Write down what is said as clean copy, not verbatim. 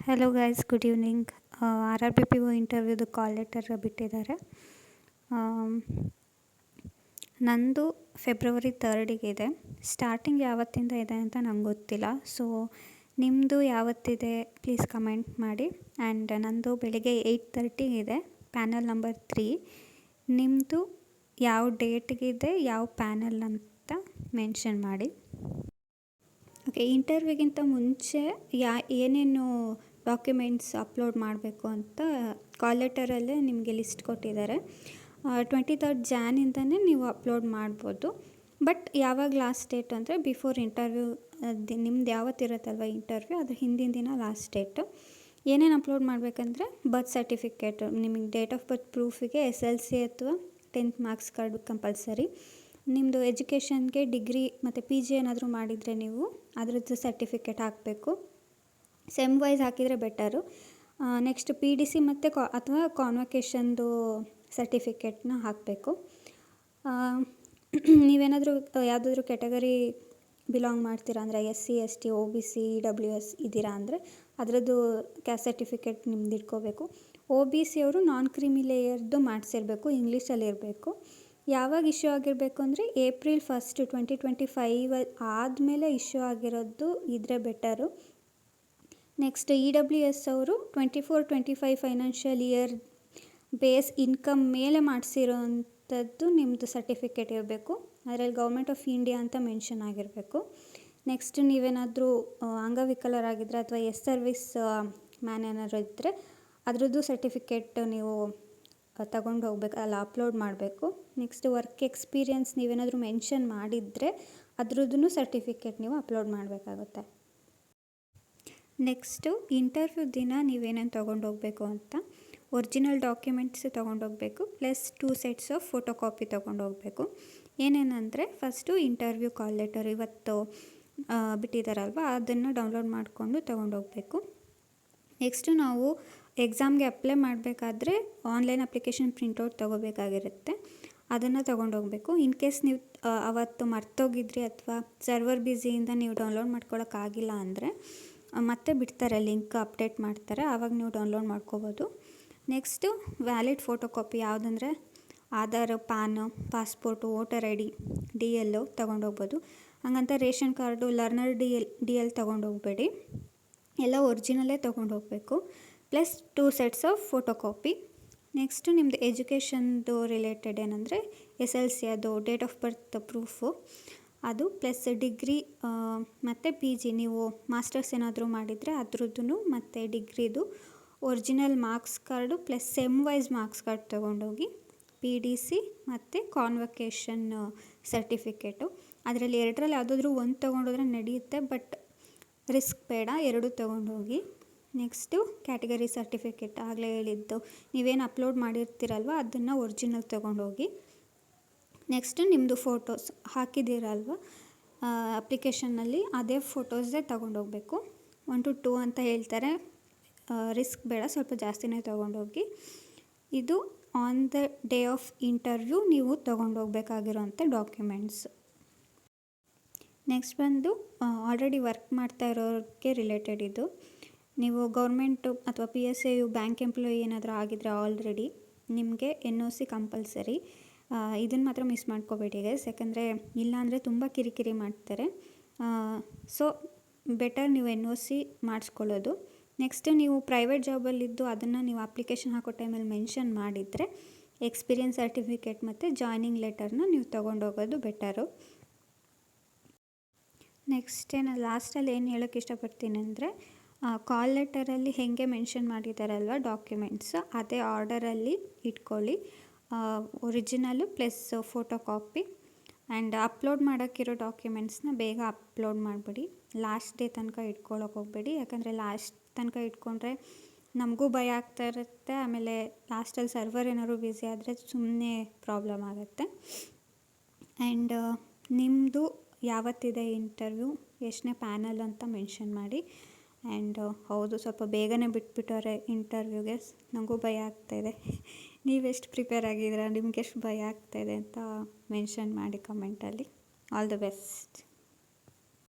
Hello guys, good evening. RRBPO ಇಂಟರ್ವ್ಯೂದು call letter ಬಿಟ್ಟಿದ್ದಾರೆ. ನಂದು ಫೆಬ್ರವರಿ 3ಗೆ ಇದೆ. ಸ್ಟಾರ್ಟಿಂಗ್ ಯಾವತ್ತಿಂದ ಇದೆ ಅಂತ ನಂಗೆ ಗೊತ್ತಿಲ್ಲ. ಸೊ ನಿಮ್ಮದು ಯಾವತ್ತಿದೆ ಪ್ಲೀಸ್ ಕಮೆಂಟ್ ಮಾಡಿ. ಆ್ಯಂಡ್ ನಂದು ಬೆಳಿಗ್ಗೆ 8:30 ಇದೆ, ಪ್ಯಾನಲ್ ನಂಬರ್ 3. ನಿಮ್ಮದು ಯಾವ ಡೇಟ್ಗಿದೆ, ಯಾವ ಪ್ಯಾನಲ್ ಅಂತ ಮೆನ್ಷನ್ ಮಾಡಿ. ಓಕೆ, ಇಂಟರ್ವ್ಯೂಗಿಂತ ಮುಂಚೆ ಏನೇನು ಡಾಕ್ಯುಮೆಂಟ್ಸ್ ಅಪ್ಲೋಡ್ ಮಾಡಬೇಕು ಅಂತ ಕಾಲ್ ಲೆಟರಲ್ಲೇ ನಿಮಗೆ ಲಿಸ್ಟ್ ಕೊಟ್ಟಿದ್ದಾರೆ. 23rd ಜಾನಿಂದನೇ ನೀವು ಅಪ್ಲೋಡ್ ಮಾಡ್ಬೋದು. ಬಟ್ ಯಾವಾಗ ಲಾಸ್ಟ್ ಡೇಟ್ ಅಂದರೆ ಬಿಫೋರ್ ಇಂಟರ್ವ್ಯೂ, ನಿಮ್ದು ಯಾವತ್ತಿರುತ್ತಲ್ವ ಇಂಟರ್ವ್ಯೂ ಅದ್ರ ಹಿಂದಿನ ದಿನ ಲಾಸ್ಟ್ ಡೇಟು. ಏನೇನು ಅಪ್ಲೋಡ್ ಮಾಡಬೇಕಂದ್ರೆ ಬರ್ತ್ ಸರ್ಟಿಫಿಕೇಟು, ನಿಮಗೆ ಡೇಟ್ ಆಫ್ ಬರ್ತ್ ಪ್ರೂಫಿಗೆ SLC ಅಥವಾ 10th ಮಾರ್ಕ್ಸ್ ಕಾರ್ಡು ಕಂಪಲ್ಸರಿ. ನಿಮ್ಮದು ಎಜುಕೇಷನ್ಗೆ ಡಿಗ್ರಿ ಮತ್ತು PG ಏನಾದರೂ ಮಾಡಿದರೆ ನೀವು ಅದರದ್ದು ಸರ್ಟಿಫಿಕೇಟ್ ಹಾಕಬೇಕು. ಸೆಮ್ ವೈಸ್ ಹಾಕಿದರೆ ಬೆಟರು. ನೆಕ್ಸ್ಟ್ PDC ಮತ್ತು ಅಥವಾ ಕಾನ್ವೊಕೇಷನ್ದು ಸರ್ಟಿಫಿಕೇಟ್ನ ಹಾಕಬೇಕು. ನೀವೇನಾದರೂ ಯಾವುದಾದ್ರೂ ಕ್ಯಾಟಗರಿ ಬಿಲಾಂಗ್ ಮಾಡ್ತೀರಾ ಅಂದರೆ SC ST OBC EWS ಇದ್ದೀರಾ ಅಂದರೆ ಅದರದ್ದು ಕ್ಯಾಸ್ಟ್ ಸರ್ಟಿಫಿಕೇಟ್ ನಿಮ್ದು ಇಟ್ಕೋಬೇಕು. OBC ಅವರು ನಾನ್ ಕ್ರಿಮಿ ಲೇಯರ್ದು ಮಾಡಿಸಿರ್ಬೇಕು, ಇಂಗ್ಲೀಷಲ್ಲಿ ಇರಬೇಕು. ಯಾವಾಗ ಇಶ್ಯೂ ಆಗಿರಬೇಕು ಅಂದರೆ April 1, 2025 ಆದಮೇಲೆ ಇಶ್ಯೂ ಆಗಿರೋದು ಇದ್ದರೆ ಬೆಟರು. ನೆಕ್ಸ್ಟ್ EWS ಅವರು 24-25 ಫೈನಾನ್ಷಿಯಲ್ ಇಯರ್ ಬೇಸ್ ಇನ್ಕಮ್ ಮೇಲೆ ಮಾಡಿಸಿರೋ ಅಂಥದ್ದು ನಿಮ್ಮದು ಸರ್ಟಿಫಿಕೇಟ್ ಇರಬೇಕು. ಅದರಲ್ಲಿ ಗೌರ್ಮೆಂಟ್ ಆಫ್ ಇಂಡಿಯಾ ಅಂತ ಮೆನ್ಷನ್ ಆಗಿರಬೇಕು. ನೆಕ್ಸ್ಟ್ ನೀವೇನಾದರೂ ಅಂಗವಿಕಲರಾಗಿದ್ದರೆ ಅಥವಾ ಸರ್ವಿಸ್ ಮ್ಯಾನ್ ಏನಾದರೂ ಇದ್ದರೆ ಅದರದ್ದು ಸರ್ಟಿಫಿಕೇಟ್ ನೀವು ತಗೊಂಡು ಹೋಗ್ಬೇಕು, ಅಲ್ಲ ಅಪ್ಲೋಡ್ ಮಾಡಬೇಕು. ನೆಕ್ಸ್ಟ್ ವರ್ಕ್ ಎಕ್ಸ್ಪೀರಿಯನ್ಸ್ ನೀವೇನಾದರೂ ಮೆನ್ಷನ್ ಮಾಡಿದರೆ ಅದ್ರದ್ದು ಸರ್ಟಿಫಿಕೇಟ್ ನೀವು ಅಪ್ಲೋಡ್ ಮಾಡಬೇಕಾಗುತ್ತೆ. ನೆಕ್ಸ್ಟು ಇಂಟರ್ವ್ಯೂ ದಿನ ನೀವೇನೇನು ತೊಗೊಂಡು ಹೋಗಬೇಕು ಅಂತ ಒರಿಜಿನಲ್ ಡಾಕ್ಯುಮೆಂಟ್ಸ್ ತೊಗೊಂಡೋಗ್ಬೇಕು, plus 2 sets of photo copy ತೊಗೊಂಡು ಹೋಗಬೇಕು. ಏನೇನಂದರೆ ಫಸ್ಟು ಇಂಟರ್ವ್ಯೂ ಕಾಲ್ ಲೆಟರ್ ಇವತ್ತು ಬಿಟ್ಟಿದ್ದಾರಲ್ವ, ಅದನ್ನು ಡೌನ್ಲೋಡ್ ಮಾಡಿಕೊಂಡು ತೊಗೊಂಡೋಗ್ಬೇಕು. ನೆಕ್ಸ್ಟು ನಾವು ಎಕ್ಸಾಮ್ಗೆ ಅಪ್ಲೈ ಮಾಡಬೇಕಾದ್ರೆ ಆನ್ಲೈನ್ ಅಪ್ಲಿಕೇಶನ್ ಪ್ರಿಂಟೌಟ್ ತೊಗೋಬೇಕಾಗಿರುತ್ತೆ, ಅದನ್ನು ತೊಗೊಂಡೋಗ್ಬೇಕು. ಇನ್ ಕೇಸ್ ನೀವು ಅವತ್ತು ಮರ್ತೋಗಿದ್ರಿ ಅಥವಾ ಸರ್ವರ್ ಬ್ಯುಸಿಯಿಂದ ನೀವು ಡೌನ್ಲೋಡ್ ಮಾಡ್ಕೊಳ್ಳೋಕ್ಕಾಗಿಲ್ಲ ಅಂದರೆ ಮತ್ತೆ ಬಿಡ್ತಾರೆ, ಲಿಂಕ್ ಅಪ್ಡೇಟ್ ಮಾಡ್ತಾರೆ, ಆವಾಗ ನೀವು ಡೌನ್ಲೋಡ್ ಮಾಡ್ಕೋಬೋದು. ನೆಕ್ಸ್ಟು ವ್ಯಾಲಿಡ್ ಫೋಟೋ ಕಾಪಿ ಯಾವುದಂದರೆ Aadhaar, PAN, passport, voter ID, DL ತೊಗೊಂಡೋಗ್ಬೋದು. ಹಂಗಂತ ರೇಷನ್ ಕಾರ್ಡು, ಲರ್ನರ್ DL ತೊಗೊಂಡೋಗ್ಬೇಡಿ, ಎಲ್ಲ ಒರಿಜಿನಲ್ಲೇ ತೊಗೊಂಡೋಗ್ಬೇಕು. Plus 2 sets of photo copy. Next ನಿಮ್ಮದು ಎಜುಕೇಷನ್ದು ರಿಲೇಟೆಡ್ ಏನಂದರೆ SLC ಅದು ಡೇಟ್ ಆಫ್ ಬರ್ತ್ ಪ್ರೂಫು ಅದು, ಪ್ಲಸ್ ಡಿಗ್ರಿ ಮತ್ತು PG ನೀವು ಮಾಸ್ಟರ್ಸ್ ಏನಾದರೂ ಮಾಡಿದರೆ ಅದ್ರದ್ದು ಮತ್ತು ಡಿಗ್ರಿದು original marks card plus sem wise marks card ತೊಗೊಂಡೋಗಿ. PDC ಮತ್ತು ಕಾನ್ವೊಕೇಷನ್ ಸರ್ಟಿಫಿಕೇಟು, ಅದರಲ್ಲಿ ಎರಡರಲ್ಲಿ ಯಾವುದಾದ್ರೂ ಒಂದು ತೊಗೊಂಡೋದ್ರೆ ನಡೆಯುತ್ತೆ, ಬಟ್ ರಿಸ್ಕ್ ಬೇಡ, ಎರಡು ತೊಗೊಂಡೋಗಿ. ನೆಕ್ಸ್ಟು ಕ್ಯಾಟಗರಿ ಸರ್ಟಿಫಿಕೇಟ್ ಆಗಲೇ ಹೇಳಿದ್ದು, ನೀವೇನು ಅಪ್ಲೋಡ್ ಮಾಡಿರ್ತೀರಲ್ವ ಅದನ್ನು ಒರಿಜಿನಲ್ ತೊಗೊಂಡೋಗಿ. ನೆಕ್ಸ್ಟು ನಿಮ್ಮದು ಫೋಟೋಸ್ ಹಾಕಿದ್ದೀರಲ್ವ ಅಪ್ಲಿಕೇಶನ್ನಲ್ಲಿ, ಅದೇ ಫೋಟೋಸೇ ತೊಗೊಂಡೋಗ್ಬೇಕು. 1 to 2 ಅಂತ ಹೇಳ್ತಾರೆ, ರಿಸ್ಕ್ ಬೇಡ, ಸ್ವಲ್ಪ ಜಾಸ್ತಿನೇ ತೊಗೊಂಡೋಗಿ. ಇದು on the day of interview ನೀವು ತೊಗೊಂಡೋಗ್ಬೇಕಾಗಿರೋಂಥ ಡಾಕ್ಯುಮೆಂಟ್ಸ್. ನೆಕ್ಸ್ಟ್ ಬಂದು ಆಲ್ರೆಡಿ ವರ್ಕ್ ಮಾಡ್ತಾ ಇರೋರಿಗೆ ರಿಲೇಟೆಡ್ ಇದು. ನೀವು ಗೌರ್ಮೆಂಟು ಅಥವಾ PSAU ಬ್ಯಾಂಕ್ ಎಂಪ್ಲಾಯಿ ಏನಾದರೂ ಆಗಿದ್ರೆ ಆಲ್ರೆಡಿ ನಿಮಗೆ NOC ಕಂಪಲ್ಸರಿ. ಇದನ್ನು ಮಾತ್ರ ಮಿಸ್ ಮಾಡ್ಕೋಬೇಡಿ ಗೈಸ್, ಯಾಕಂದರೆ ಇಲ್ಲಾಂದರೆ ತುಂಬ ಕಿರಿಕಿರಿ ಮಾಡ್ತಾರೆ. ಸೊ ಬೆಟರ್ ನೀವು NOC ಮಾಡಿಸ್ಕೊಳ್ಳೋದು. ನೆಕ್ಸ್ಟ್ ನೀವು ಪ್ರೈವೇಟ್ ಜಾಬಲ್ಲಿದ್ದು ಅದನ್ನು ನೀವು ಅಪ್ಲಿಕೇಶನ್ ಹಾಕೋ ಟೈಮಲ್ಲಿ ಮೆನ್ಷನ್ ಮಾಡಿದರೆ ಎಕ್ಸ್ಪೀರಿಯನ್ಸ್ ಸರ್ಟಿಫಿಕೇಟ್ ಮತ್ತು ಜಾಯ್ನಿಂಗ್ ಲೆಟರ್ನ ನೀವು ತೊಗೊಂಡೋಗೋದು ಬೆಟರು. ನೆಕ್ಸ್ಟ್ ನಾನು ಲಾಸ್ಟಲ್ಲಿ ಏನು ಹೇಳೋಕ್ಕೆ ಇಷ್ಟಪಡ್ತೀನಿ ಅಂದರೆ ಕಾಲ್ ಲೆಟರಲ್ಲಿ ಹೇಗೆ ಮೆನ್ಷನ್ ಮಾಡಿದ್ದಾರಲ್ವ ಡಾಕ್ಯುಮೆಂಟ್ಸ್, ಅದೇ ಆರ್ಡರಲ್ಲಿ ಇಟ್ಕೊಳ್ಳಿ. Original plus photo copy. And upload ಮಾಡೋಕ್ಕಿರೋ ಡಾಕ್ಯುಮೆಂಟ್ಸ್ನ ಬೇಗ ಅಪ್ಲೋಡ್ ಮಾಡಿಬಿಡಿ, ಲಾಸ್ಟ್ ಡೇ ತನಕ ಇಟ್ಕೊಳ್ಳೋಕೆ ಹೋಗಬೇಡಿ. ಯಾಕಂದರೆ ಲಾಸ್ಟ್ ತನಕ ಇಟ್ಕೊಂಡ್ರೆ ನಮಗೂ ಭಯ ಆಗ್ತಾ ಇರುತ್ತೆ, ಆಮೇಲೆ ಲಾಸ್ಟಲ್ಲಿ ಸರ್ವರ್ ಏನಾದ್ರು ಬ್ಯುಸಿ ಆದರೆ ಸುಮ್ಮನೆ ಪ್ರಾಬ್ಲಮ್ ಆಗುತ್ತೆ. ಆ್ಯಂಡ್ ನಿಮ್ಮದು ಯಾವತ್ತಿದೆ ಇಂಟರ್ವ್ಯೂ, ಎಷ್ಟನೇ ಪ್ಯಾನಲ್ ಅಂತ ಮೆನ್ಷನ್ ಮಾಡಿ. ಆ್ಯಂಡ್ ಹೌದು, ಸ್ವಲ್ಪ ಬೇಗನೆ ಬಿಟ್ಬಿಟ್ಟವ್ರೆ ಇಂಟರ್ವ್ಯೂಗೆ, ನನಗೂ ಭಯ ಆಗ್ತಾಯಿದೆ. ನೀವೆಷ್ಟು ಪ್ರಿಪೇರ್ ಆಗಿದ್ದೀರಾ, ನಿಮ್ಗೆ ಎಷ್ಟು ಭಯ ಆಗ್ತಾಯಿದೆ ಅಂತ ಮೆನ್ಷನ್ ಮಾಡಿ ಕಮೆಂಟಲ್ಲಿ. All the best.